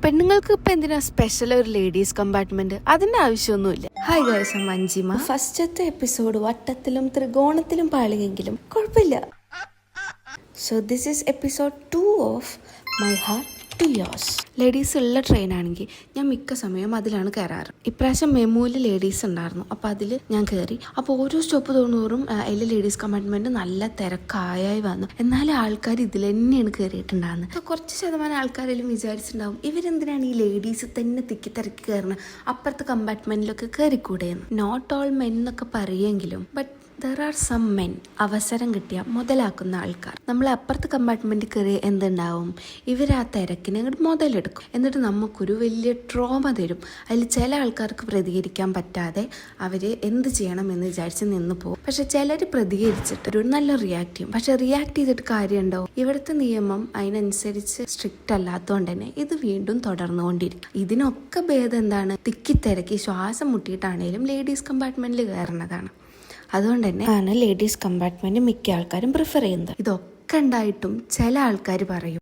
പെണ്ണുങ്ങൾക്ക് ഇപ്പൊ എന്തിനാ സ്പെഷ്യൽ ഒരു ലേഡീസ് കമ്പാർട്ട്മെന്റ്? അതിന്റെ ആവശ്യമൊന്നുമില്ല. Hi guys, I am Manjima. ഫസ്റ്റത്തെ എപ്പിസോഡ് വട്ടത്തിലും ത്രികോണത്തിലും പാളിയെങ്കിലും കുഴപ്പമില്ല. So this is episode 2 of my heart to yours. Ladies ഉള്ള ട്രെയിനാണെങ്കിൽ ഞാൻ മിക്ക സമയം അതിലാണ് കയറാറ്. ഇപ്രാവശ്യം മെമുവിൽ ലേഡീസ് ഉണ്ടായിരുന്നു, അപ്പോൾ അതിൽ ഞാൻ കയറി. അപ്പോൾ ഓരോ സ്റ്റോപ്പ് തോന്നൂറും അതിൽ ലേഡീസ് കമ്പാർട്ട്മെന്റ് നല്ല തിരക്കായി വന്നു. എന്നാലും ആൾക്കാർ ഇതിൽ തന്നെയാണ് കയറിയിട്ടുണ്ടാകുന്നത്. അപ്പോൾ കുറച്ച് ശതമാനം ആൾക്കാരെല്ലാം വിചാരിച്ചിട്ടുണ്ടാവും, ഇവരെന്തിനാണ് ഈ ലേഡീസ് തന്നെ തിക്കി തിരക്കി കയറുന്നത്, അപ്പുറത്തെ കമ്പാർട്ട്മെന്റിലൊക്കെ കയറിക്കൂടെയെന്ന്. നോട്ട് ഓൾ മെൻ എന്നൊക്കെ പറയുമെങ്കിലും but there are some men. അവസരം കിട്ടിയ മുതലാക്കുന്ന ആൾക്കാർ. നമ്മൾ അപ്പുറത്തെ കമ്പാർട്ട്മെന്റിൽ കയറി എന്തുണ്ടാവും, ഇവർ ആ തിരക്കിനെ അങ്ങോട്ട് മുതലെടുക്കും. എന്നിട്ട് നമുക്കൊരു വലിയ ട്രോമ തരും. അതിൽ ചില ആൾക്കാർക്ക് പ്രതികരിക്കാൻ പറ്റാതെ അവർ എന്ത് ചെയ്യണം എന്ന് വിചാരിച്ച് നിന്ന് പോകും. പക്ഷെ ചിലർ പ്രതികരിച്ചിട്ട് ഒരു നല്ല റിയാക്ട് ചെയ്യും. പക്ഷെ റിയാക്ട് ചെയ്തിട്ട് കാര്യമുണ്ടോ? ഇവിടുത്തെ നിയമം അതിനനുസരിച്ച് സ്ട്രിക്റ്റ് അല്ലാത്തതുകൊണ്ട് തന്നെ ഇത് വീണ്ടും തുടർന്നുകൊണ്ടിരിക്കും. ഇതിനൊക്കെ ഭേദം എന്താണ്? തിക്കിത്തിരക്കി ശ്വാസം മുട്ടിയിട്ടാണേലും ലേഡീസ് കമ്പാർട്ട്മെന്റിൽ കയറുന്നതാണ്. അതുകൊണ്ട് തന്നെ ആണ് ലേഡീസ് കമ്പാർട്ട്മെന്റ് മിക്ക ആൾക്കാരും പ്രിഫർ ചെയ്യുന്നത്. ഇതൊക്കെ ഉണ്ടായിട്ടും ചില ആൾക്കാർ പറയും,